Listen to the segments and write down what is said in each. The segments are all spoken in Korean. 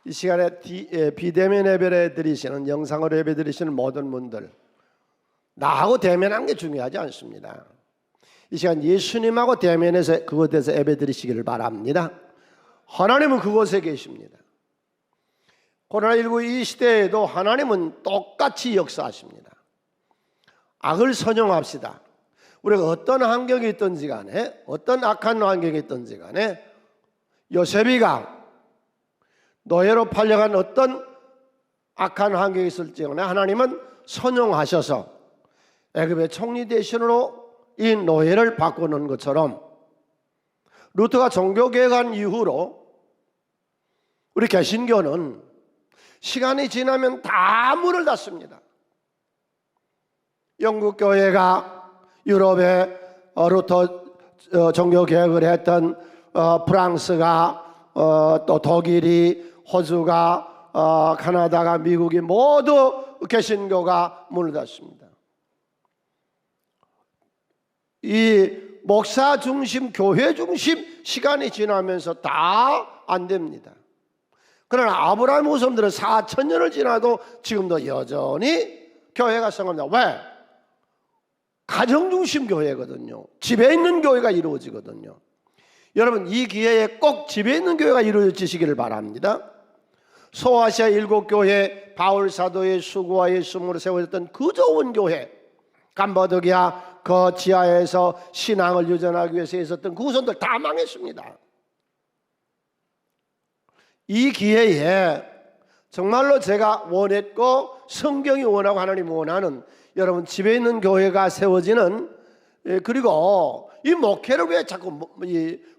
이 시간에 비대면 예배를 드리시는, 영상으로 예배 드리시는 모든 분들, 나하고 대면한 게 중요하지 않습니다. 이 시간 예수님하고 대면해서 그곳에서 예배 드리시기를 바랍니다. 하나님은 그곳에 계십니다. 코로나19 이 시대에도 하나님은 똑같이 역사하십니다. 악을 선용합시다. 우리가 어떤 환경이 있든지 간에, 어떤 악한 환경이 있든지 간에, 요셉이가 노예로 팔려간 어떤 악한 환경이 있을지간에 하나님은 선용하셔서 애굽의 총리 대신으로 이 노예를 바꾸는 것처럼, 루터가 종교개혁한 이후로 우리 개신교는 시간이 지나면 다 문을 닫습니다. 영국 교회가 유럽에 루터 종교개혁을 했던 프랑스가 또 독일이, 호주가, 카나다가, 미국이 모두 개신교가 문을 닫습니다. 이 목사 중심, 교회 중심 시간이 지나면서 다 안 됩니다. 그러나 아브라함 후손들은 4,000년을 지나도 지금도 여전히 교회가 성합니다. 왜? 가정 중심 교회거든요. 집에 있는 교회가 이루어지거든요. 여러분, 이 기회에 꼭 집에 있는 교회가 이루어지시기를 바랍니다. 소아시아 7교회, 바울 사도의 수고와 예수님으로 세워졌던 그 좋은 교회, 감바도기아 그 지하에서 신앙을 유전하기 위해서 있었던 그 후손들 다 망했습니다. 이 기회에 정말로 제가 원했고 성경이 원하고 하나님이 원하는 여러분 집에 있는 교회가 세워지는, 그리고 이 목회를 왜 자꾸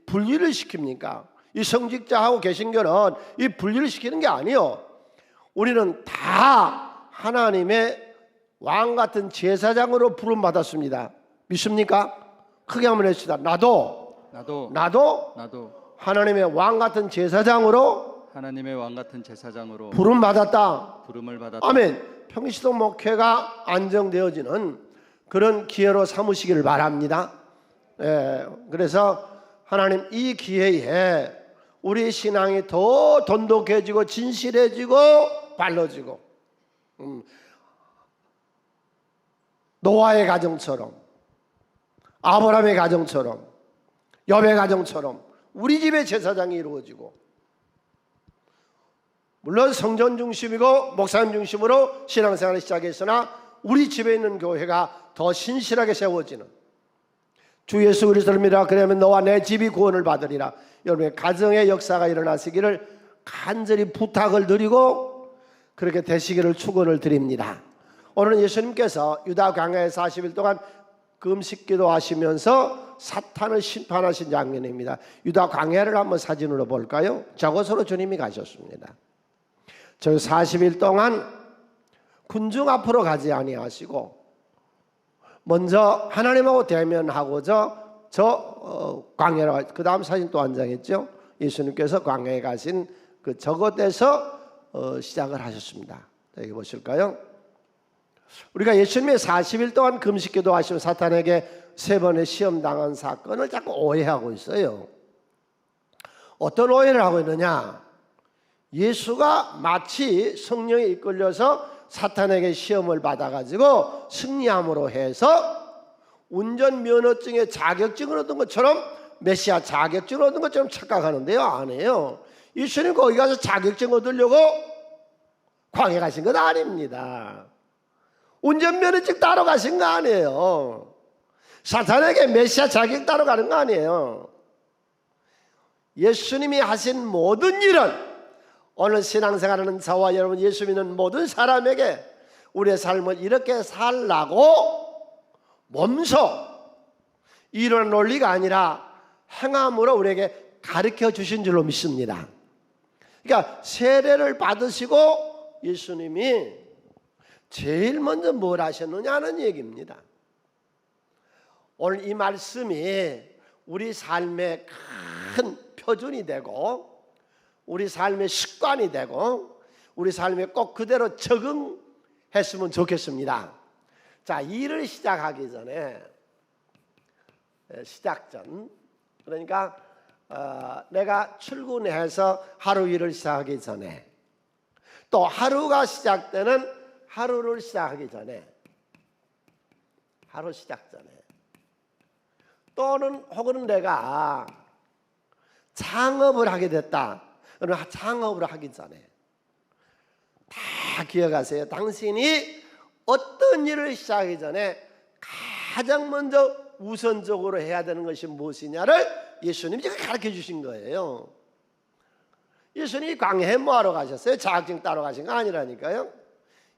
분리를 시킵니까? 이 성직자하고 개신교는 이 분리를 시키는 게 아니요, 우리는 다 하나님의 왕 같은 제사장으로 부름 받았습니다. 믿습니까? 크게 한번 해봅시다. 나도 하나님의 왕 같은 제사장으로 부름 받았다. 아멘. 평시동 목회가 안정되어지는 그런 기회로 삼으시기를 바랍니다. 그래서 하나님 이 기회에 우리 신앙이 더 돈독해지고 진실해지고 발라지고, 노아의 가정처럼, 아브라함의 가정처럼, 욥의 가정처럼 우리 집의 제사장이 이루어지고, 물론 성전 중심이고 목사님 중심으로 신앙생활을 시작했으나 우리 집에 있는 교회가 더 신실하게 세워지는, 주 예수 그리스도를 믿으라 그러면 너와 내 집이 구원을 받으리라. 여러분의 가정의 역사가 일어나시기를 간절히 부탁을 드리고 그렇게 되시기를 축원을 드립니다. 오늘은 예수님께서 유다 광야에 40일 동안 금식기도 하시면서 사탄을 심판하신 장면입니다. 유다 광야를 한번 사진으로 볼까요? 저곳으로 주님이 가셨습니다. 저 40일 동안 군중 앞으로 가지 아니하시고 먼저 하나님하고 대면하고자 광야로, 그 다음 사진 또 한 장 있죠. 예수님께서 광야에 가신 그 저곳에서 시작을 하셨습니다. 여기 보실까요? 우리가 예수님의 40일 동안 금식기도 하시면 사탄에게 3번의 시험 당한 사건을 자꾸 오해하고 있어요. 어떤 오해를 하고 있느냐? 예수가 마치 성령에 이끌려서 사탄에게 시험을 받아가지고 승리함으로 해서 운전면허증에 자격증을 얻은 것처럼, 메시아 자격증을 얻은 것처럼 착각하는데요, 아니에요. 예수님 거기 가서 자격증 얻으려고 광야 가신 건 아닙니다. 운전면허증 따러 가신 거 아니에요. 사탄에게 메시아 자격 따러 가는 거 아니에요. 예수님이 하신 모든 일은 오늘 신앙생활하는 저와 여러분, 예수 믿는 모든 사람에게 우리의 삶을 이렇게 살라고 몸소 이런 논리가 아니라 행함으로 우리에게 가르쳐 주신 줄로 믿습니다. 그러니까 세례를 받으시고 예수님이 제일 먼저 뭘 하셨느냐는 얘기입니다. 오늘 이 말씀이 우리 삶의 큰 표준이 되고 우리 삶의 습관이 되고 우리 삶에 꼭 그대로 적응했으면 좋겠습니다. 자, 일을 시작하기 전에, 시작 전, 그러니까 내가 출근해서 하루 일을 시작하기 전에 또 하루가 시작되는 하루를 시작하기 전에, 하루 시작 전에, 또는 혹은 내가 창업을 하게 됐다. 창업을 하기 전에 다 기억하세요. 당신이 어떤 일을 시작하기 전에 가장 먼저 우선적으로 해야 되는 것이 무엇이냐를 예수님이 지금 가르쳐 주신 거예요. 예수님이 광야에 뭐하러 가셨어요? 자격증 따러 가신 거 아니라니까요.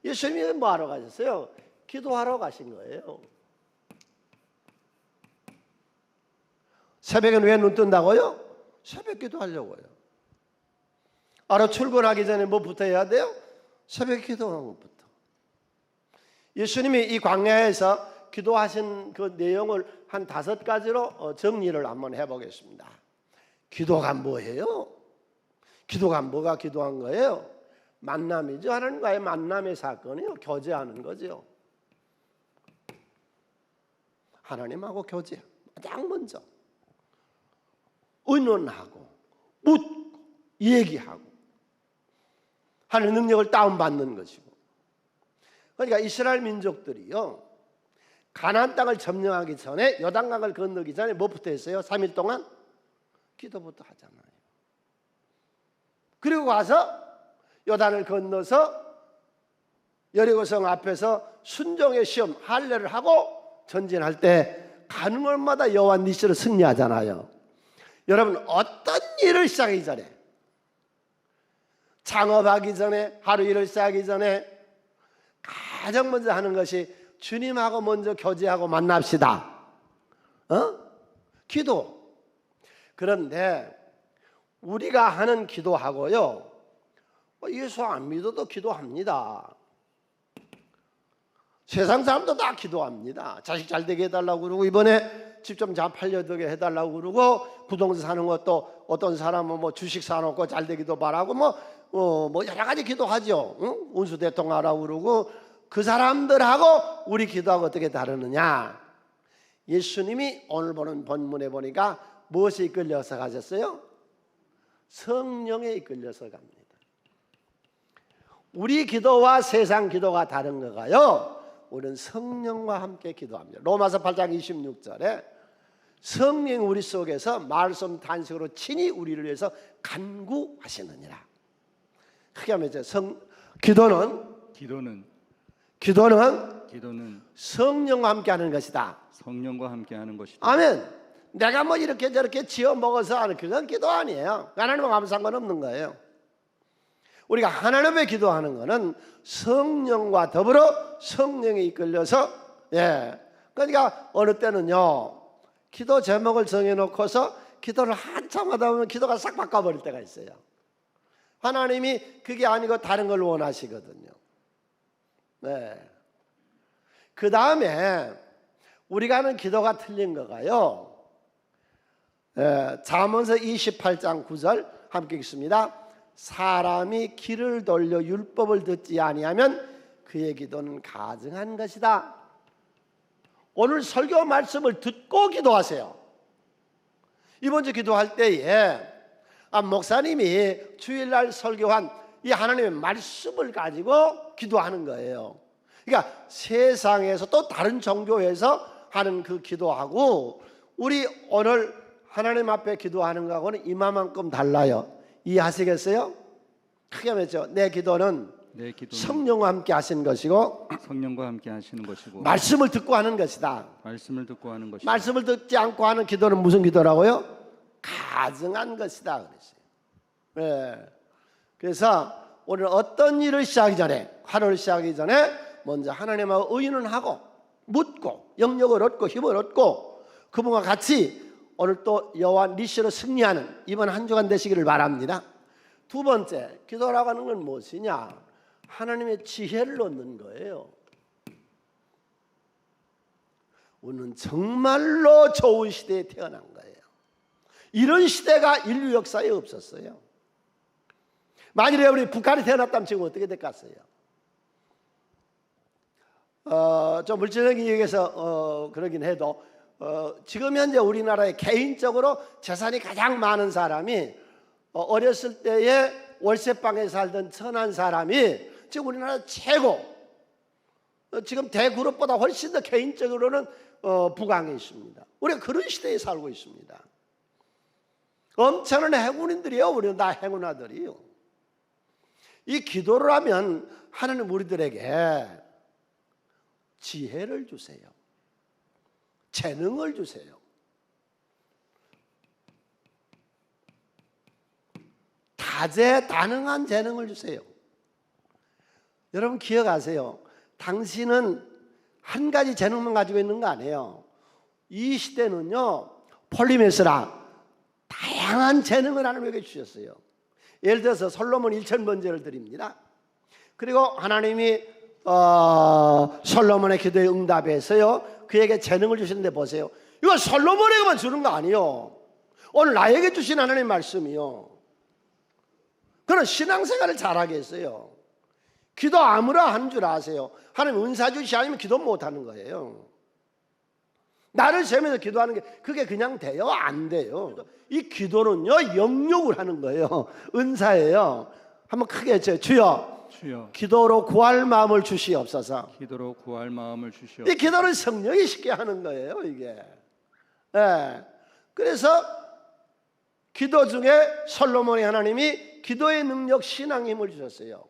예수님이 뭐하러 가셨어요? 기도하러 가신 거예요. 새벽에는 왜 눈 뜬다고요? 새벽 기도하려고요. 하루 출근하기 전에 뭐부터 해야 돼요? 새벽 기도하는 것부터. 예수님이 이 광야에서 기도하신 그 내용을 한 5가지로 정리를 한번 해보겠습니다. 기도가 뭐예요? 기도가 뭐가 기도한 거예요? 만남이죠. 하나님과의 만남의 사건이요. 교제하는 거죠. 하나님하고 교제. 가장 먼저 의논하고 묻고 얘기하고 하나님의 능력을 다운받는 것이고. 그러니까 이스라엘 민족들이요, 가나안 땅을 점령하기 전에, 요단강을 건너기 전에 뭐부터 했어요? 3일 동안 기도부터 하잖아요. 그리고 가서 요단을 건너서 여리고성 앞에서 순종의 시험 할례를 하고 전진할 때 가는 곳마다 여호와 니시로 승리하잖아요. 여러분, 어떤 일을 시작하기 전에, 창업하기 전에, 하루 일을 시작하기 전에 가장 먼저 하는 것이 주님하고 먼저 교제하고 만납시다. 기도. 그런데 우리가 하는 기도하고요, 예수 안 믿어도 기도합니다. 세상 사람도 다 기도합니다. 자식 잘 되게 해달라고 그러고, 이번에 집 좀 잘 팔려되게 해달라고 그러고, 부동산 사는 것도 어떤 사람은 뭐 주식 사놓고 잘 되기도 바라고, 뭐 여러 가지 기도하죠. 운수 대통하라고 그러고. 그 사람들하고 우리 기도하고 어떻게 다르느냐? 예수님이 오늘 보는 본문에 보니까 무엇에 이끌려서 가셨어요? 성령에 이끌려서 갑니다. 우리 기도와 세상 기도가 다른 거가요, 우리는 성령과 함께 기도합니다. 로마서 8장 26절에 성령 우리 속에서 말씀 단식으로 친히 우리를 위해서 간구하시느니라. 크게 하면 이제 기도는 성령과 함께 하는 것이다. 성령과 함께 하는 것이다. 아멘. 내가 뭐 이렇게 저렇게 지어 먹어서 하는, 그건 기도 아니에요. 하나님과 아무 상관없는 거예요. 우리가 하나님의 기도하는 것은 성령과 더불어 성령에 이끌려서, 그러니까 어느 때는요, 기도 제목을 정해놓고서 기도를 한참 하다 보면 기도가 싹 바꿔버릴 때가 있어요. 하나님이 그게 아니고 다른 걸 원하시거든요. 그 다음에 우리가 하는 기도가 틀린 거가요, 잠언서 28장 9절 함께 읽습니다. 사람이 귀를 돌려 율법을 듣지 아니하면 그의 기도는 가증한 것이다. 오늘 설교 말씀을 듣고 기도하세요. 이번 주 기도할 때에 목사님이 주일날 설교한 이 하나님의 말씀을 가지고 기도하는 거예요. 그러니까 세상에서 또 다른 종교에서 하는 그 기도하고 우리 오늘 하나님 앞에 기도하는 거하고는 이만큼 달라요. 이해하시겠어요? 크게 말했죠. 내 기도는 성령과 함께 하시는 것이고, 성령과 함께 하시는 것이고, 말씀을 듣고 하는 것이다. 말씀을 듣고 하는 것이다. 말씀을 듣지 않고 하는 기도는 무슨 기도라고요? 가증한 것이다 그랬어요. 그래서 오늘 어떤 일을 시작하기 전에, 하루를 시작하기 전에 먼저 하나님하고 의논하고 묻고 영역을 얻고 힘을 얻고 그분과 같이 오늘 또 여호와 니시로 승리하는 이번 한 주간 되시기를 바랍니다. 두 번째, 기도라고 하는 건 무엇이냐? 하나님의 지혜를 얻는 거예요. 우리는 정말로 좋은 시대에 태어난 거예요. 이런 시대가 인류 역사에 없었어요. 만일에 우리 북한이 태어났다면 지금 어떻게 됐겠어요? 좀 물질적인 얘기해서 그러긴 해도 지금 현재 우리나라에 개인적으로 재산이 가장 많은 사람이 어렸을 때에 월세방에 살던 천한 사람이 지금 우리나라 최고, 지금 대그룹보다 훨씬 더 개인적으로는 부강해 있습니다. 우리가 그런 시대에 살고 있습니다. 엄청난 행운인들이요. 우리는 다 행운아들이요. 이 기도를 하면 하나님 우리들에게 지혜를 주세요. 재능을 주세요. 다재다능한 재능을 주세요. 여러분 기억하세요. 당신은 한 가지 재능만 가지고 있는 거 아니에요. 이 시대는요, 폴리메스라 다양한 재능을 하나님에게 주셨어요. 예를 들어서 솔로몬 1,000번제를 드립니다. 그리고 하나님이 솔로몬의 기도에 응답해서요, 그에게 재능을 주시는데 보세요. 이거 솔로몬에게만 주는 거 아니에요. 오늘 나에게 주신 하나님의 말씀이요. 그런 신앙생활을 잘하게 했어요. 기도 아무나 하는 줄 아세요. 하나님 은사 주시 아니면 기도 못하는 거예요. 나를 세면서 기도하는 게 그게 그냥 돼요? 안 돼요. 이 기도는요, 영역을 하는 거예요. 은사예요. 한번 크게 해줘요. 주여, 주여, 기도로 구할 마음을 주시옵소서. 기도로 구할 마음을 주시옵소서. 이 기도는 성령이 쉽게 하는 거예요, 이게. 예. 그래서 기도 중에 솔로몬의 하나님이 기도의 능력, 신앙의 힘을 주셨어요.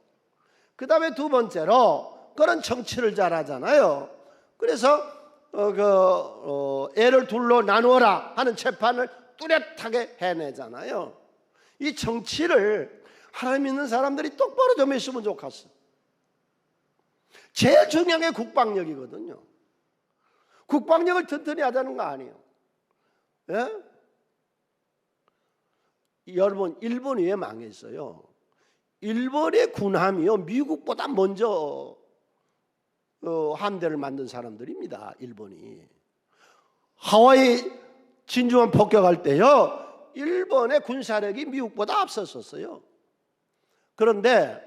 그 다음에 두 번째로 그런 정치를 잘하잖아요. 그래서 애를 둘로 나누어라 하는 재판을 뚜렷하게 해내잖아요. 이 정치를 하나님 믿는 사람들이 똑바로 좀 했으면 좋겠어. 제일 중요한 게 국방력이거든요. 국방력을 튼튼히 하자는 거 아니에요. 예? 여러분, 일본이 왜 망했어요? 일본의 군함이요, 미국보다 먼저 함대를 만든 사람들입니다. 일본이 하와이 진주만 폭격할 때요, 일본의 군사력이 미국보다 앞섰었어요. 그런데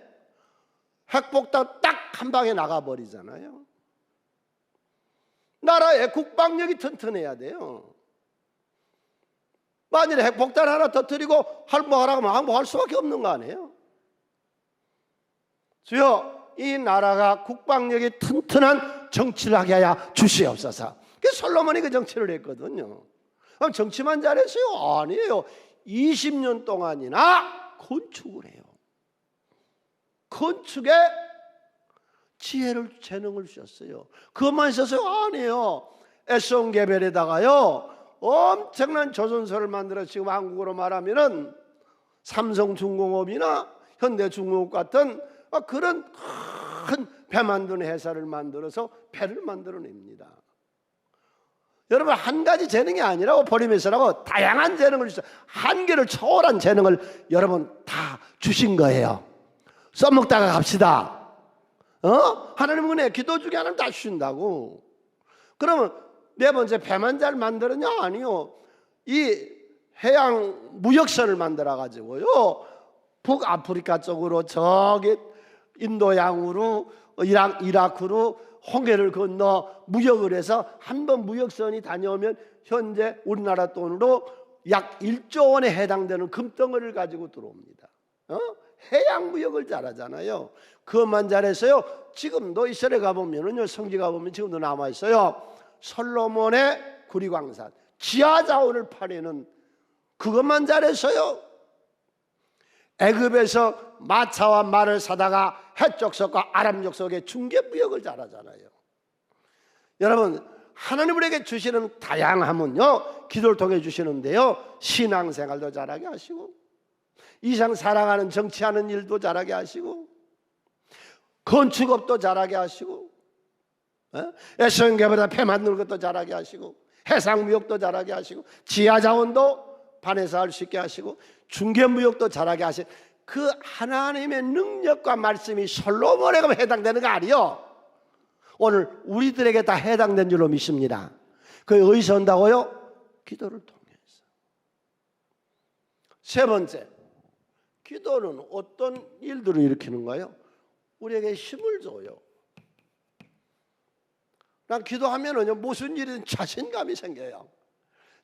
핵폭탄 딱 한 방에 나가버리잖아요. 나라의 국방력이 튼튼해야 돼요. 만일에 핵폭탄 하나 터뜨리고 항복하라고 하면 항복할 수밖에 없는 거 아니에요? 주여, 이 나라가 국방력이 튼튼한 정치를 하게 하여 주시옵소서. 그래서 솔로몬이 그 정치를 했거든요. 그럼 정치만 잘했어요? 아니에요. 20년 동안이나 건축을 해요. 건축에 지혜를, 재능을 주셨어요. 그것만 있었어요? 아니에요. 에손게벨에다가요, 엄청난 조선소를 만들어 지금 한국으로 말하면은 삼성중공업이나 현대중공업 같은 그런 큰 배 만드는 회사를 만들어서 배를 만들어냅니다. 여러분, 한 가지 재능이 아니라고 버리면서라고 다양한 재능을 주셔서 한계를 초월한 재능을 여러분 다 주신 거예요. 써먹다가 갑시다. 하나님 은혜, 기도 중에 하나님 다 주신다고. 그러면 네 번째, 배만 잘 만들었냐? 아니요. 이 해양 무역선을 만들어 가지고요, 북아프리카 쪽으로 저기 인도양으로 이라크로 홍해를 건너 무역을 해서 한 번 무역선이 다녀오면 현재 우리나라 돈으로 약 1조 원에 해당되는 금덩어리를 가지고 들어옵니다. 해양 무역을 잘하잖아요. 그것만 잘해서요, 지금도 이스라엘 가보면은요, 성지 가보면 지금도 남아있어요. 솔로몬의 구리광산, 지하자원을 파내는, 그것만 잘해서요, 애굽에서 마차와 말을 사다가 해족속과 아람족속의 중개무역을 잘하잖아요. 여러분, 하나님 우리에게 주시는 다양함은요, 기도를 통해 주시는데요, 신앙생활도 잘하게 하시고, 이상 사랑하는 정치하는 일도 잘하게 하시고, 건축업도 잘하게 하시고, 에스겔보다 배 만드는 것도 잘하게 하시고, 해상무역도 잘하게 하시고, 지하자원도 반에서 할 수 있게 하시고, 중개무역도 잘하게 하신 그 하나님의 능력과 말씀이 솔로몬에게 해당되는 거 아니요? 오늘 우리들에게 다 해당된 줄로 믿습니다. 그게 어디서 온다고요? 기도를 통해서. 세 번째, 기도는 어떤 일들을 일으키는가요? 우리에게 힘을 줘요. 난 기도하면은요, 무슨 일이든 자신감이 생겨요.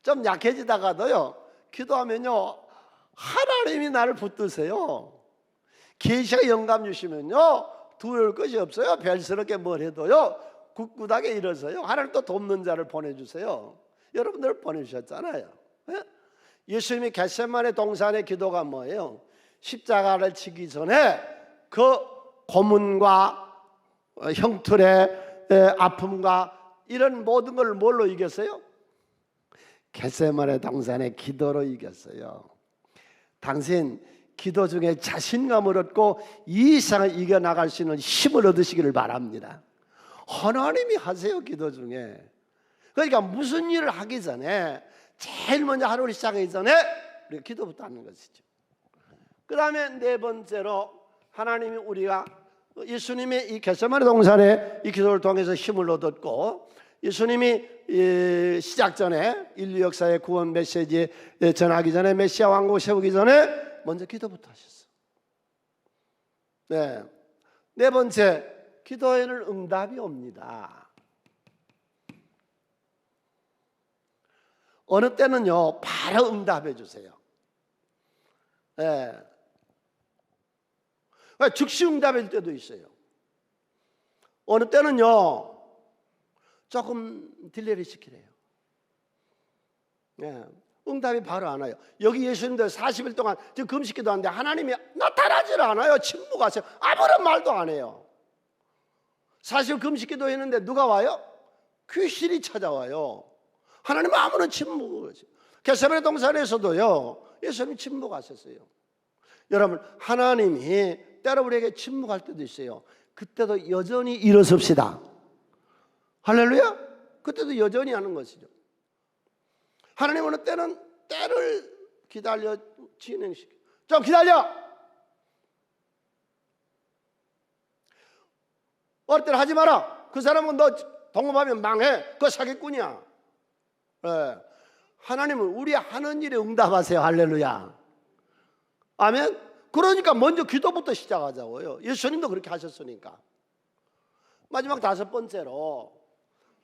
좀 약해지다가도요, 기도하면요, 하나님이 나를 붙드세요. 계시가 영감 주시면요 두려울 것이 없어요. 별스럽게 뭘 해도요 굳굳하게 일어서요. 하나님 또 돕는 자를 보내주세요. 여러분들 보내주셨잖아요. 예? 예수님이 겟세마네 동산의 기도가 뭐예요? 십자가를 치기 전에 그 고문과 형틀의 아픔과 이런 모든 걸 뭘로 이겼어요? 겟세마네 동산의 기도로 이겼어요. 당신 기도 중에 자신감을 얻고 이 세상을 이겨나갈 수 있는 힘을 얻으시기를 바랍니다. 하나님이 하세요. 기도 중에. 그러니까 무슨 일을 하기 전에 제일 먼저 하루를 시작하기 전에 우리가 기도부터 하는 것이죠. 그 다음에 네 번째로 하나님이 우리가 예수님의 이 겟세마네 동산의 이 기도를 통해서 힘을 얻었고, 예수님이 시작 전에 인류 역사의 구원 메시지 전하기 전에 메시아 왕국 세우기 전에 먼저 기도부터 하셨어. 네 번째, 기도에는 응답이 옵니다. 어느 때는요 바로 응답해 주세요. 즉시 응답일 때도 있어요. 어느 때는요 조금 딜레이 시키래요. 응답이 바로 안 와요. 여기 예수님들 40일 동안 지금 금식기도 하는데 하나님이 나타나질 않아요. 침묵하세요. 아무런 말도 안 해요. 40일 금식기도 했는데 누가 와요? 귀신이 찾아와요. 하나님은 아무런 침묵을. 겟세마네 동산에서도요 예수님이 침묵하셨어요. 여러분, 하나님이 때로 우리에게 침묵할 때도 있어요. 그때도 여전히 일어섭시다. 할렐루야. 그때도 여전히 하는 것이죠. 하나님 어느 때는 때를 기다려 진행시켜. 좀 기다려. 어느 때는 하지 마라. 그 사람은 너 동업하면 망해. 그거 사기꾼이야. 하나님은 우리 하는 일에 응답하세요. 할렐루야. 아멘. 그러니까 먼저 기도부터 시작하자고요. 예수님도 그렇게 하셨으니까. 마지막 다섯 번째로,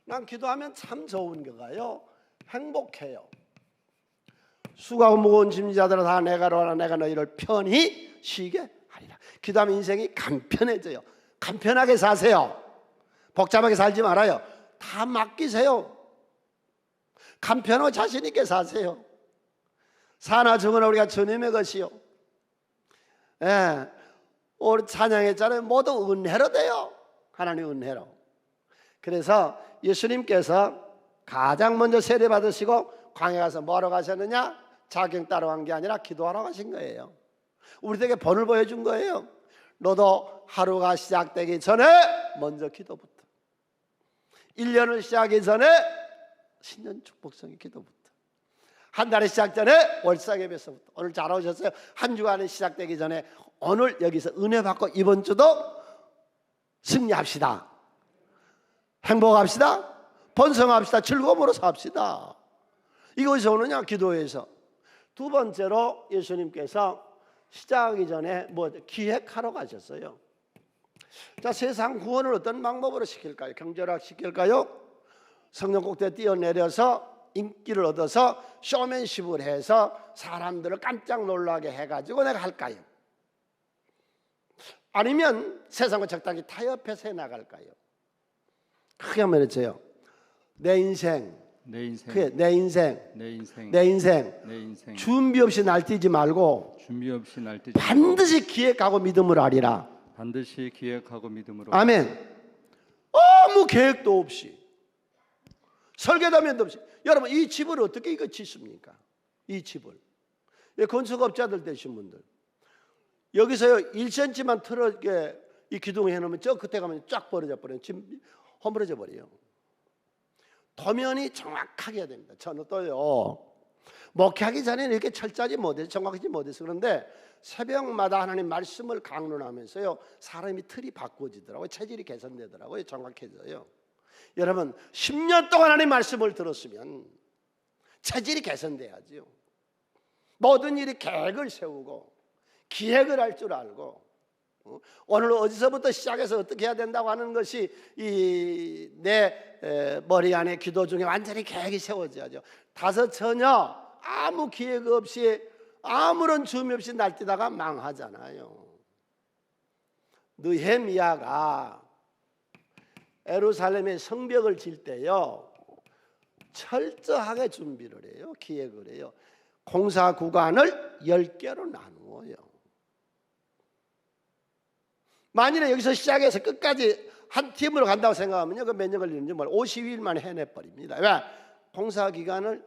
난 기도하면 참 좋은 거가요, 행복해요. 수고하고 무거운 짐자들아 다 내가로 하라. 내가 너희를 편히 쉬게 하리라. 기도하면 인생이 간편해져요. 간편하게 사세요. 복잡하게 살지 말아요. 다 맡기세요. 간편하고 자신 있게 사세요. 사나 죽으나 우리가 주님의 것이요. 우리 찬양했잖아요. 모두 은혜로 돼요. 하나님 은혜로. 그래서 예수님께서 가장 먼저 세례 받으시고 광야 가서 뭐하러 가셨느냐? 자경 따러 간 게 아니라 기도하러 가신 거예요. 우리에게 본을 보여준 거예요. 너도 하루가 시작되기 전에 먼저 기도부터, 1년을 시작하기 전에 신년 축복성의 기도부터, 한 달이 시작 전에 월상 예배서부터. 오늘 잘 오셨어요. 한 주간이 시작되기 전에 오늘 여기서 은혜 받고 이번 주도 승리합시다. 행복합시다. 번성합시다. 즐거움으로 삽시다. 이것이 오느냐? 기도에서. 두 번째로 예수님께서 시작하기 전에 기획하러 가셨어요. 자, 세상 구원을 어떤 방법으로 시킬까요? 경제락 시킬까요? 성령 꼭대에 뛰어내려서 인기를 얻어서 쇼맨십을 해서 사람들을 깜짝 놀라게 해가지고 내가 할까요? 아니면 세상과 적당히 타협해서 해나갈까요? 크게 한번 해주세요. 내 인생, 내 인생, 그게 내 인생, 내 인생, 내 인생. 내 인생. 준비 없이 날뛰지 말고 준비 없이 날뛰지 반드시 기획하고 믿음으로 하리라. 반드시 기획하고 믿음으로. 아멘. 아무 계획도 없이, 설계도면도 없이. 여러분, 이 집을 어떻게 이거 짓습니까? 이 집을. 건축업자들 되신 분들, 여기서요 1cm만 틀어게 이 기둥을 해놓으면 저 끝에 가면 쫙 벌어져 버려요. 지금 허물어져 버려요. 도면이 정확하게 해야 됩니다. 저는 또요 목회하기 전에는 이렇게 철저하지 못해서, 정확하지 못해서 그런데 새벽마다 하나님 말씀을 강론하면서요 사람이 틀이 바꿔지더라고요. 체질이 개선되더라고요. 정확해져요. 여러분, 10년 동안 하나님 말씀을 들었으면 체질이 개선돼야죠. 모든 일이 계획을 세우고 기획을 할 줄 알고, 오늘 어디서부터 시작해서 어떻게 해야 된다고 하는 것이 내 머리 안에 기도 중에 완전히 계획이 세워져야죠. 다섯 처녀 아무 기획 없이 아무런 준비 없이 날뛰다가 망하잖아요. 느헤미야가 예루살렘의 성벽을 질 때요, 철저하게 준비를 해요. 기획을 해요. 공사 구간을 10개로 나누어요. 만일에 여기서 시작해서 끝까지 한 팀으로 간다고 생각하면요, 그 몇 년 걸리는지 몰라. 50일 만에 해내버립니다. 왜? 공사 기간을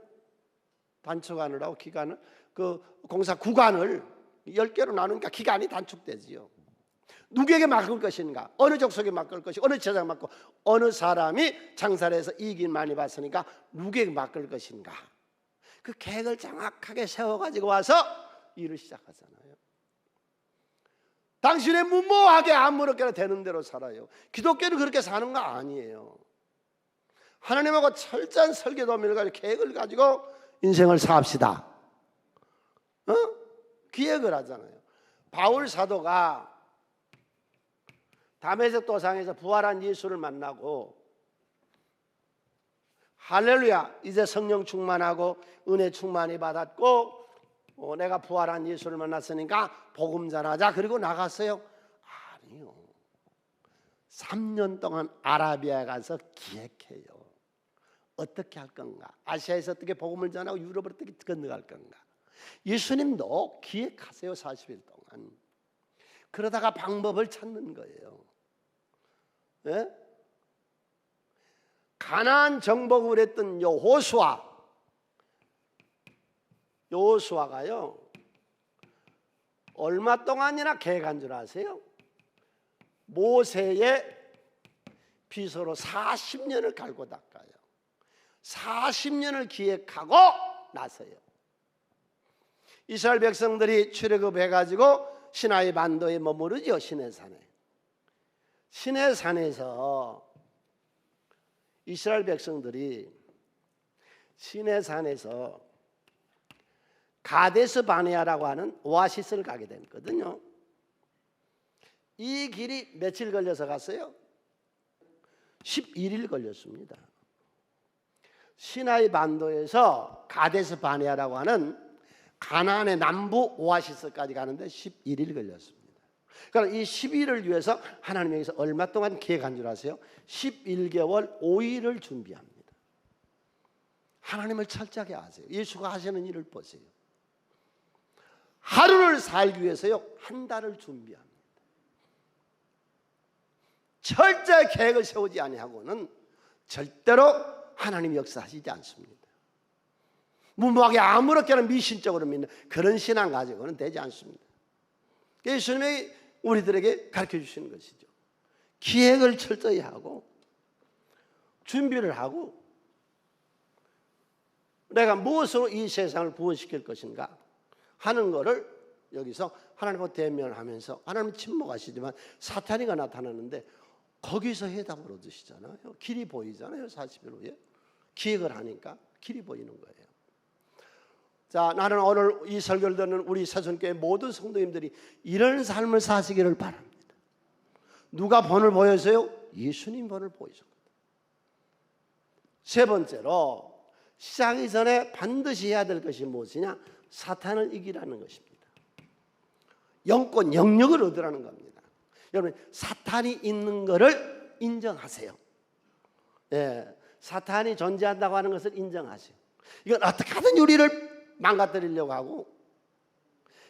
단축하느라고 기간을, 그 공사 구간을 10개로 나누니까 기간이 단축되지요. 누구에게 맡길 것인가? 어느 족속에 맡길 것이고, 어느 제사장에 맡고, 어느 사람이 장사를 해서 이익을 많이 봤으니까 누구에게 맡길 것인가? 그 계획을 정확하게 세워가지고 와서 일을 시작하잖아요. 당신의 무모하게 아무렇게나 되는 대로 살아요. 기독교는 그렇게 사는 거 아니에요. 하나님하고 철저한 설계도를 가지고 계획을 가지고 인생을 삽시다. 기획을 하잖아요. 바울 사도가 다메섹 도상에서 부활한 예수를 만나고, 할렐루야, 이제 성령 충만하고 은혜 충만히 받았고 내가 부활한 예수를 만났으니까 복음 전하자. 그리고 나갔어요? 아니요. 3년 동안 아라비아에 가서 기획해요. 어떻게 할 건가? 아시아에서 어떻게 복음을 전하고 유럽을 어떻게 건너갈 건가? 예수님도 기획하세요. 40일 동안. 그러다가 방법을 찾는 거예요. 예? 가나안 정복을 했던 여호수아가요, 얼마 동안이나 계획한 줄 아세요? 모세의 비서로 40년을 갈고 닦아요. 40년을 기획하고 나서요. 이스라엘 백성들이 출애굽해가지고 시나이 반도에 머무르죠. 시내산에서 이스라엘 백성들이 시내산에서 가데스 바네아라고 하는 오아시스를 가게 됐거든요. 이 길이 며칠 걸려서 갔어요? 11일 걸렸습니다. 시나이 반도에서 가데스 바네아라고 하는 가나안의 남부 오아시스까지 가는데 11일 걸렸습니다. 그러니까 이 11일을 위해서 하나님께서 얼마 동안 기획한 줄 아세요? 11개월 5일을 준비합니다. 하나님을 철저하게 아세요. 예수가 하시는 일을 보세요. 하루를 살기 위해서요, 한 달을 준비합니다. 철저히 계획을 세우지 아니하고는 절대로 하나님 역사하시지 않습니다. 무모하게 아무렇게나 미신적으로 믿는 그런 신앙 가지고는 되지 않습니다. 예수님이 우리들에게 가르쳐 주시는 것이죠. 기획을 철저히 하고 준비를 하고 내가 무엇으로 이 세상을 구원시킬 것인가 하는 것을 여기서 하나님과 대면을 하면서, 하나님은 침묵하시지만 사탄이가 나타나는데 거기서 해답을 얻으시잖아요. 길이 보이잖아요. 40일 후에 기획을 하니까 길이 보이는 거예요. 자, 나는 오늘 이 설교를 듣는 우리 새순교회 모든 성도님들이 이런 삶을 사시기를 바랍니다. 누가 본을 보여서요? 예수님 본을 보이셨거든요. 세 번째로, 시작하기 전에 반드시 해야 될 것이 무엇이냐? 사탄을 이기라는 것입니다. 영권, 영역을 얻으라는 겁니다. 여러분, 사탄이 있는 것을 인정하세요. 예, 사탄이 존재한다고 하는 것을 인정하세요. 이건 어떻게 하든 우리를 망가뜨리려고 하고,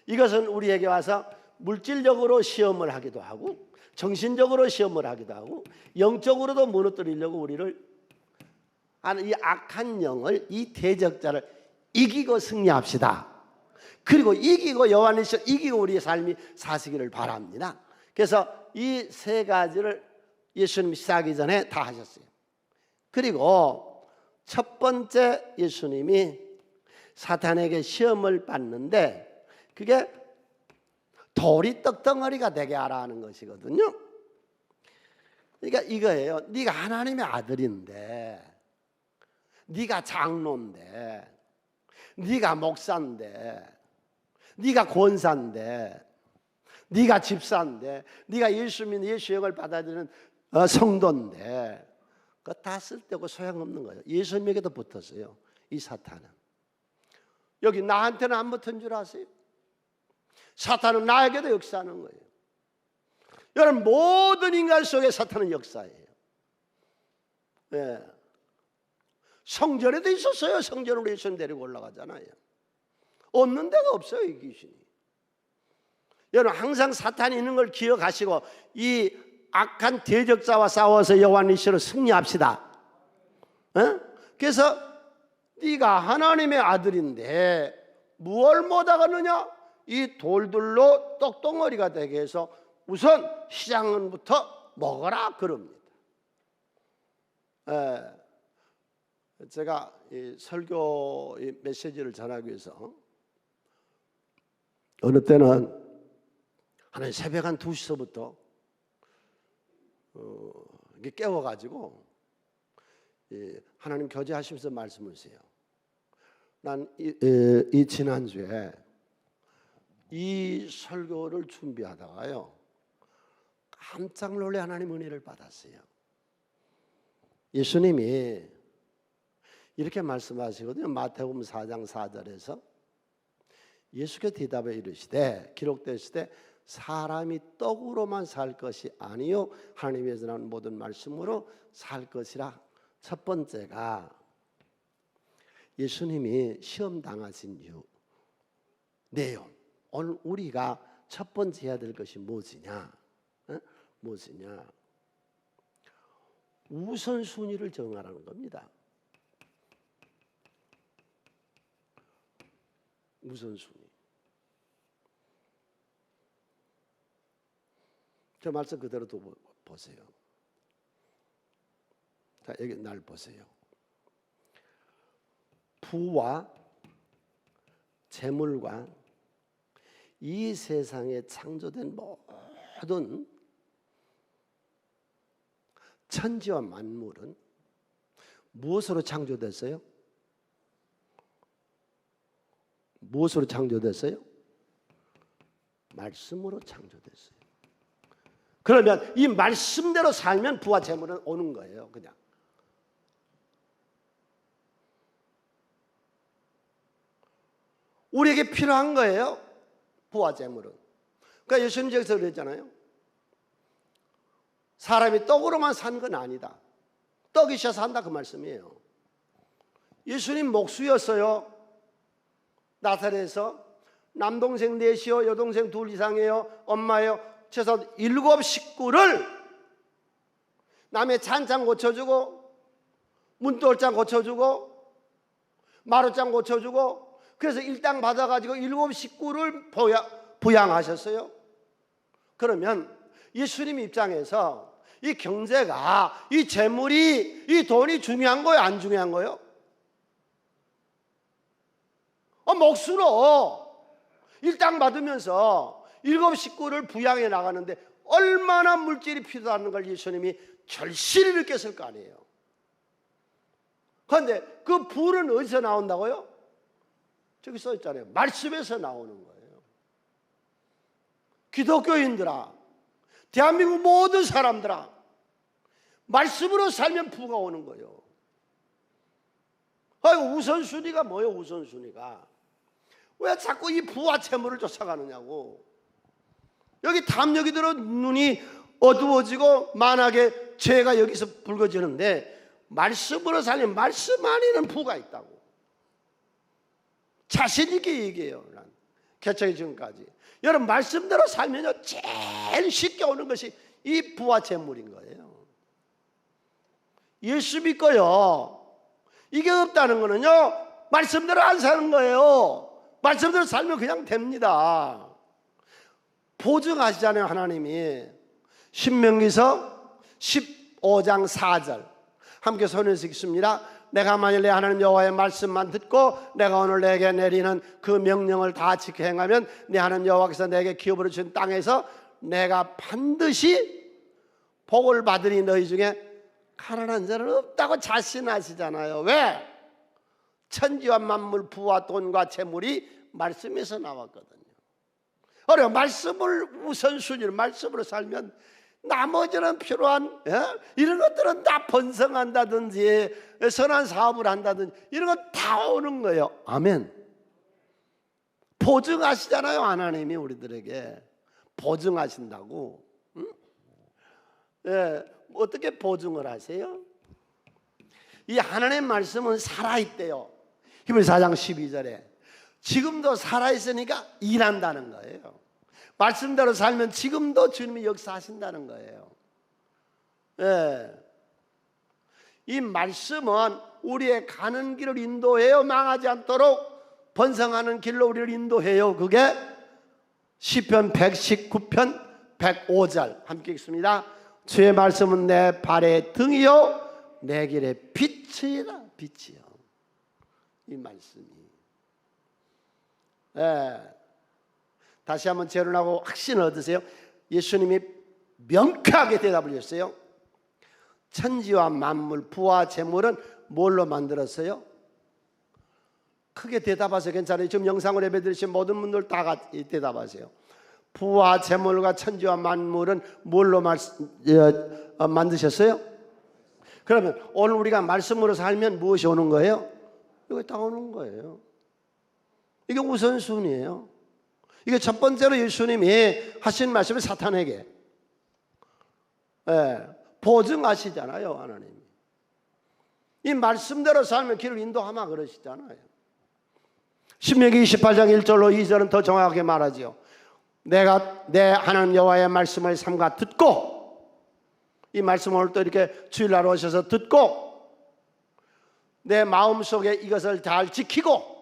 이것은 우리에게 와서 물질적으로 시험을 하기도 하고 정신적으로 시험을 하기도 하고 영적으로도 무너뜨리려고 우리를 하는 이 악한 영을, 이 대적자를 이기고 승리합시다. 그리고 이기고 여호와께서 이기고 우리의 삶이 사시기를 바랍니다. 그래서 이 세 가지를 예수님이 시작하기 전에 다 하셨어요. 그리고 첫 번째, 예수님이 사탄에게 시험을 받는데 그게 돌이 떡덩어리가 되게 하라는 것이거든요. 그러니까 이거예요. 네가 하나님의 아들인데, 네가 장로인데, 네가 목사인데, 네가 권사인데, 네가 집사인데, 네가 예수 믿는 예수 영을 받아들이는 성도인데, 그거 다 쓸데고 소용없는 거예요. 예수님에게도 붙었어요, 이 사탄은. 여기 나한테는 안 붙은 줄 아세요? 사탄은 나에게도 역사하는 거예요. 여러분, 모든 인간 속에 사탄은 역사예요. 예. 성전에도 있었어요. 성전으로 예수님 데리고 올라가잖아요. 없는 데가 없어요, 이 귀신이. 여러분, 항상 사탄이 있는 걸 기억하시고 이 악한 대적자와 싸워서 여호와 니시로 승리합시다. 어? 그래서 네가 하나님의 아들인데 무얼 못하겠느냐? 이 돌들로 떡덩어리가 되게 해서 우선 시작은부터 먹어라 그럽니다. 제가 이 설교 이 메시지를 전하기 위해서 어느 때는 하나님 새벽 한 2시서부터 깨워가지고 하나님 교제하시면서 말씀을 하세요. 난 이 지난주에 이 설교를 준비하다가요 깜짝 놀래 하나님 은혜를 받았어요. 예수님이 이렇게 말씀하시거든요. 마태복음 4장 4절에서 예수께 대답해 이르시되 기록되시되 사람이 떡으로만 살 것이 아니요 하나님에서 나온 모든 말씀으로 살 것이라. 첫 번째가 예수님이 시험 당하신 이유 내용. 오늘 우리가 첫 번째 해야 될 것이 무엇이냐? 무엇이냐? 우선순위를 정하라는 겁니다. 우선순위. 저 말씀 그대로 두고 보세요. 자, 여기 날 보세요. 부와 재물과 이 세상에 창조된 모든 천지와 만물은 무엇으로 창조됐어요? 무엇으로 창조됐어요? 말씀으로 창조됐어요. 그러면 이 말씀대로 살면 부와 재물은 오는 거예요. 그냥. 우리에게 필요한 거예요. 부와 재물은. 그러니까 예수님 여기서 그랬잖아요. 사람이 떡으로만 사는 건 아니다. 떡이 있어야 산다 그 말씀이에요. 예수님 목수였어요. 나사렛에서 남동생 넷이요 여동생 둘 이상이에요. 엄마예요. 최소 7 식구를 남의 찬장 고쳐주고 문돌장 고쳐주고 마루장 고쳐주고 그래서 일당 받아가지고 7 식구를 부양하셨어요. 그러면 예수님 입장에서 이 경제가 이 재물이 이 돈이 중요한 거예요? 안 중요한 거예요? 목수로 일당 받으면서 7 식구를 부양해 나가는데 얼마나 물질이 필요하다는 걸 예수님이 절실히 느꼈을 거 아니에요. 그런데 그 부는 어디서 나온다고요? 저기 써 있잖아요. 말씀에서 나오는 거예요. 기독교인들아, 대한민국 모든 사람들아, 말씀으로 살면 부가 오는 거예요. 아이고, 우선순위가 뭐예요? 우선순위가 왜 자꾸 이 부와 재물을 쫓아가느냐고. 여기 담력이 들어 눈이 어두워지고 만하게 죄가 여기서 붉어지는데 말씀으로 살면 말씀 안에는 부가 있다고 자신 있게 얘기해요. 난 개척이 지금까지 여러분 말씀대로 살면요 제일 쉽게 오는 것이 이 부와 재물인 거예요. 예수 믿고요 이게 없다는 거는요 말씀대로 안 사는 거예요. 말씀대로 살면 그냥 됩니다. 보증하시잖아요. 하나님이 신명기서 15장 4절 함께 손에서 읽습니다. 내가 만일 내 하나님 여호와의 말씀만 듣고 내가 오늘 내게 내리는 그 명령을 다 지켜 행하면 내 하나님 여호와께서 내게 기업으로 주신 땅에서 내가 반드시 복을 받으니 너희 중에 가난한 자는 없다고 자신하시잖아요. 왜? 천지와 만물 부와 돈과 재물이 말씀에서 나왔거든요. 어려 말씀을 우선순위로 말씀으로 살면 나머지는 필요한 이런 것들은 다 번성한다든지 선한 사업을 한다든지 이런 거 다 오는 거예요. 아멘. 보증하시잖아요. 하나님이 우리들에게 보증하신다고. 응? 예, 어떻게 보증을 하세요? 이 하나님의 말씀은 살아있대요. 히브리서 4장 12절에 지금도 살아있으니까 일한다는 거예요. 말씀대로 살면 지금도 주님이 역사하신다는 거예요. 예. 이 말씀은 우리의 가는 길을 인도해요. 망하지 않도록 번성하는 길로 우리를 인도해요. 그게 시편 119편 105절 함께 읽습니다. 주의 말씀은 내 발의 등이요 내 길의 빛이라. 빛이요. 이 말씀이. 예. 다시 한번 재론하고 확신을 얻으세요. 예수님이 명쾌하게 대답을 했어요. 천지와 만물, 부와 재물은 뭘로 만들었어요? 크게 대답하세요. 괜찮아요. 지금 영상을 예배 드리신 모든 분들 다 같이 대답하세요. 부와 재물과 천지와 만물은 뭘로 만드셨어요? 그러면 오늘 우리가 말씀으로 살면 무엇이 오는 거예요? 이거 다 오는 거예요. 이게 우선순위예요. 이게 첫 번째로 예수님이 하신 말씀을 사탄에게 보증하시잖아요. 하나님이 이 말씀대로 살면 길을 인도하마 그러시잖아요. 신명기 28장 1절로 2절은 더 정확하게 말하지요. 내가 내 하나님 여호와의 말씀을 삼가 듣고, 이 말씀을 오늘 또 이렇게 주일날 오셔서 듣고 내 마음속에 이것을 잘 지키고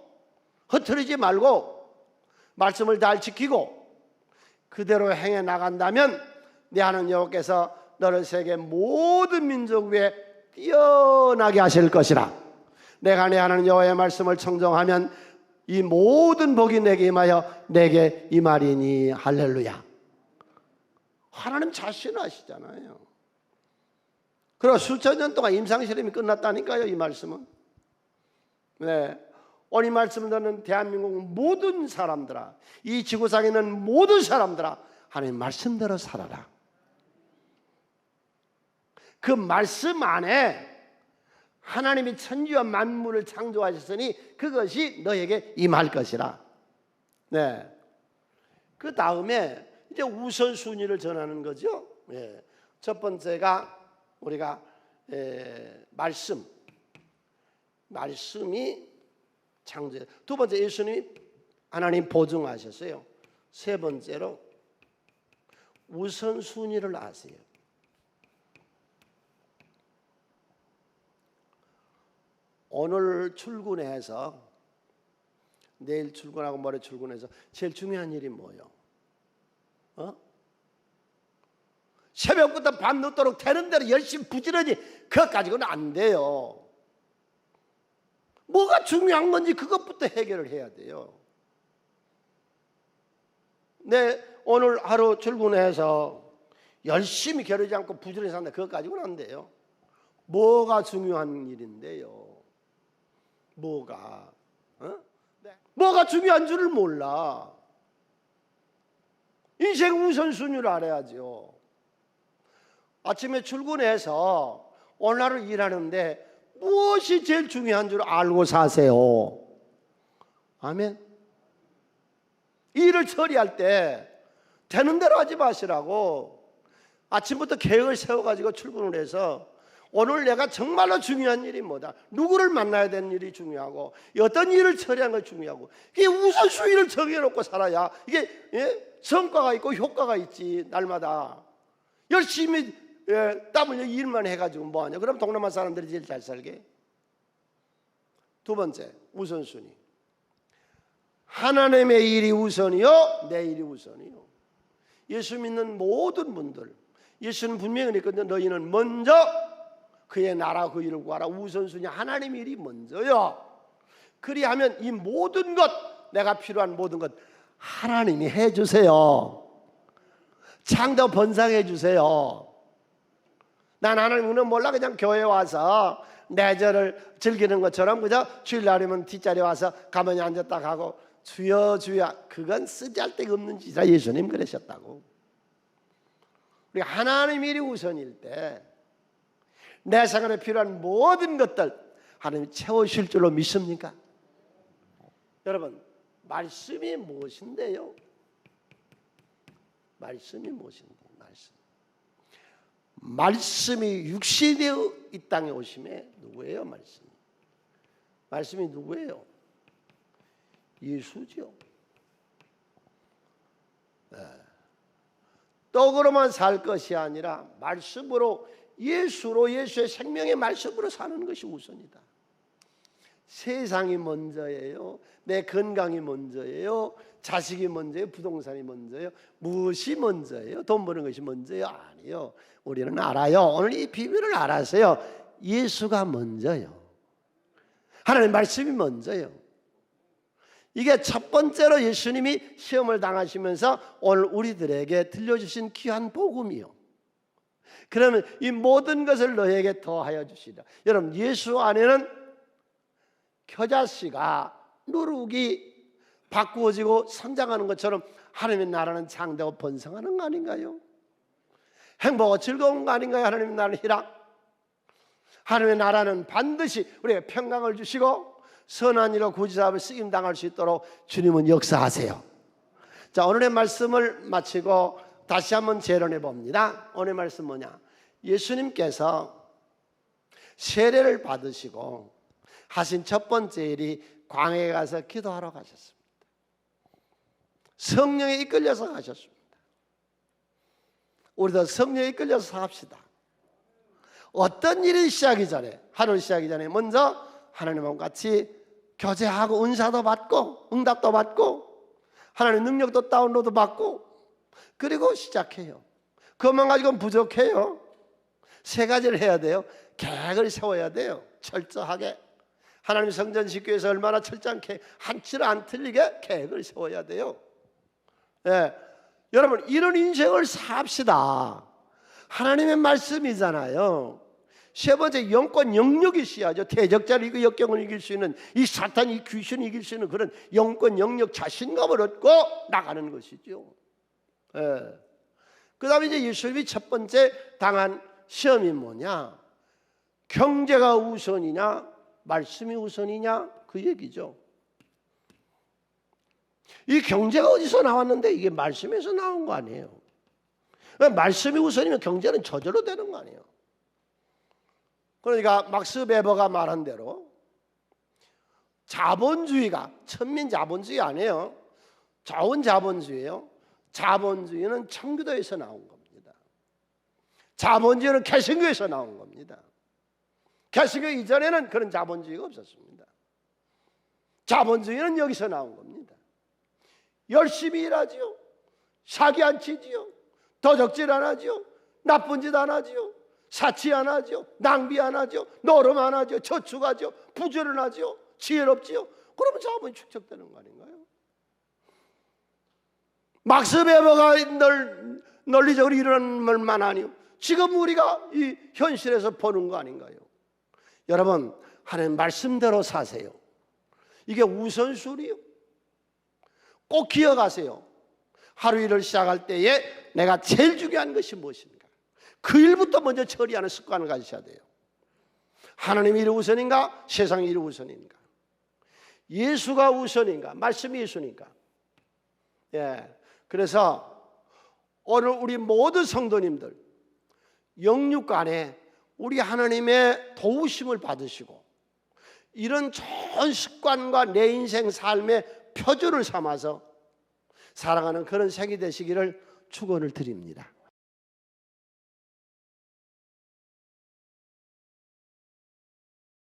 흐트리지 말고 말씀을 잘 지키고 그대로 행해 나간다면 내 하나님 여호와께서 너를 세계 모든 민족 위에 뛰어나게 하실 것이라. 내가 내 하나님 여호와의 말씀을 청정하면 이 모든 복이 내게 임하여 내게 임하리니. 할렐루야. 하나님 자신 아시잖아요. 그리고 수천 년 동안 임상실험이 끝났다니까요. 이 말씀은. 네. 오늘 이 말씀을 듣는 대한민국 모든 사람들아, 이 지구상에 있는 모든 사람들아, 하나님 말씀대로 살아라. 그 말씀 안에 하나님이 천지와 만물을 창조하셨으니 그것이 너에게 임할 것이라. 네. 그 다음에 이제 우선순위를 전하는 거죠. 예. 첫 번째가 우리가 말씀이 창조. 두 번째 예수님이 하나님 보증하셨어요. 세 번째로 우선순위를 아세요. 오늘 출근해서 내일 출근하고 모레 출근해서 제일 중요한 일이 뭐예요? 새벽부터 밤 늦도록 되는 대로 열심히 부지런히 그것 가지고는 안 돼요. 뭐가 중요한 건지 그것부터 해결을 해야 돼요. 네, 오늘 하루 출근해서 열심히 겨루지 않고 부지런히 산다. 그것 가지고는 안 돼요. 뭐가 중요한 일인데요? 뭐가? 뭐가 중요한 줄을 몰라. 인생 우선순위를 알아야죠. 아침에 출근해서 오늘 하루 일하는데 무엇이 제일 중요한 줄 알고 사세요. 아멘. 일을 처리할 때 되는 대로 하지 마시라고 아침부터 계획을 세워가지고 출근을 해서 오늘 내가 정말로 중요한 일이 뭐다, 누구를 만나야 되는 일이 중요하고 어떤 일을 처리하는 것이 중요하고, 이게 우선순위를 정해놓고 살아야 이게 성과가 있고 효과가 있지. 날마다 열심히 땀 흘려 일만 해가지고 뭐하냐? 그럼 동남아 사람들이 제일 잘 살게. 두 번째 우선순위. 하나님의 일이 우선이요 내 일이 우선이요. 예수 믿는 모든 분들, 예수는 분명히 그랬거든요. 너희는 먼저 그의 나라 그 일을 구하라. 우선순위 하나님 일이 먼저요. 그리하면 이 모든 것, 내가 필요한 모든 것 하나님이 해주세요. 창조 번성해 주세요. 난 하나님은 몰라 그냥 교회 와서 내절을 즐기는 것처럼 그저 주일날이면 뒷자리에 와서 가만히 앉았다 가고 주여 주여, 그건 쓰잘데가 없는 짓이라 예수님 그러셨다고. 우리 하나님 일이 우선일 때 내 생활에 필요한 모든 것들 하나님이 채우실 줄로 믿습니까? 여러분, 말씀이 무엇인데요? 말씀이 무엇인데? 말씀. 말씀이 육신이 되어 이 땅에 오심에 누구예요? 말씀이 누구예요? 예수죠. 떡으로만 살 것이 아니라 말씀으로, 예수로, 예수의 생명의 말씀으로 사는 것이 우선이다. 세상이 먼저예요? 내 건강이 먼저예요? 자식이 먼저예요? 부동산이 먼저예요? 무엇이 먼저예요? 돈 버는 것이 먼저예요? 아니요. 우리는 알아요. 오늘 이 비밀을 알아서요. 예수가 먼저요. 하나님 말씀이 먼저요. 이게 첫 번째로 예수님이 시험을 당하시면서 오늘 우리들에게 들려주신 귀한 복음이요. 그러면 이 모든 것을 너에게 더하여 주시라. 여러분, 예수 안에는 겨자씨가 누룩이 바꾸어지고 성장하는 것처럼 하나님의 나라는 장대하고 번성하는 거 아닌가요? 행복하고 즐거운 거 아닌가요? 하나님의 나라는 희락. 하나님의 나라는 반드시 우리에게 평강을 주시고 선한 일로 구지사업을 쓰임 당할 수 있도록 주님은 역사하세요. 자, 오늘의 말씀을 마치고 다시 한번 재론해 봅니다. 오늘의 말씀 뭐냐? 예수님께서 세례를 받으시고 하신 첫 번째 일이 광야에 가서 기도하러 가셨습니다. 성령에 이끌려서 가셨습니다. 우리도 성령에 이끌려서 삽시다. 어떤 일이 시작하기 전에, 하루 시작하기 전에 먼저 하나님과 같이 교제하고 은사도 받고 응답도 받고 하나님의 능력도 다운로드 받고 그리고 시작해요. 그것만 가지고는 부족해요. 세 가지를 해야 돼요. 계획을 세워야 돼요. 철저하게. 하나님 성전 식교에서 얼마나 철저하게 한치를 안 틀리게 계획을 세워야 돼요. 여러분, 이런 인생을 삽시다. 하나님의 말씀이잖아요. 세 번째, 영권 영역이 있어야죠. 대적자를 이기고 역경을 이길 수 있는, 이 사탄, 이 귀신을 이길 수 있는 그런 영권 영역, 자신감을 얻고 나가는 것이죠. 그 다음에 이제 예수님이 첫 번째 당한 시험이 뭐냐? 경제가 우선이냐 말씀이 우선이냐, 그 얘기죠. 이 경제가 어디서 나왔는데 이게 말씀에서 나온 거 아니에요. 말씀이 우선이면 경제는 저절로 되는 거 아니에요. 그러니까 막스 베버가 말한 대로 자본주의가 천민 자본주의 아니에요. 자본주의예요. 자본주의는 청교도에서 나온 겁니다. 자본주의는 개신교에서 나온 겁니다. 개신교 이전에는 그런 자본주의가 없었습니다. 자본주의는 여기서 나온 겁니다. 열심히 일하지요. 사기 안 치지요. 도적질 안 하지요. 나쁜 짓 안 하지요. 사치 안 하지요. 낭비 안 하지요. 노름 안 하지요. 저축하지요. 부지런하지요. 지혜롭지요. 그러면 자본이 축적되는 거 아닌가요? 막스 베버가 논리적으로 일어나는 말만 아니요. 지금 우리가 이 현실에서 보는 거 아닌가요? 여러분, 하나님 말씀대로 사세요. 이게 우선순위요. 꼭 기억하세요. 하루 일을 시작할 때에 내가 제일 중요한 것이 무엇인가? 그 일부터 먼저 처리하는 습관을 가지셔야 돼요. 하나님의 일이 우선인가? 세상의 일이 우선인가? 예수가 우선인가? 말씀이 예수인가? 그래서 오늘 우리 모든 성도님들 영육간에 우리 하나님의 도우심을 받으시고 이런 좋은 습관과 내 인생 삶의 표준을 삼아서 살아가는 그런 생이 되시기를 축원을 드립니다.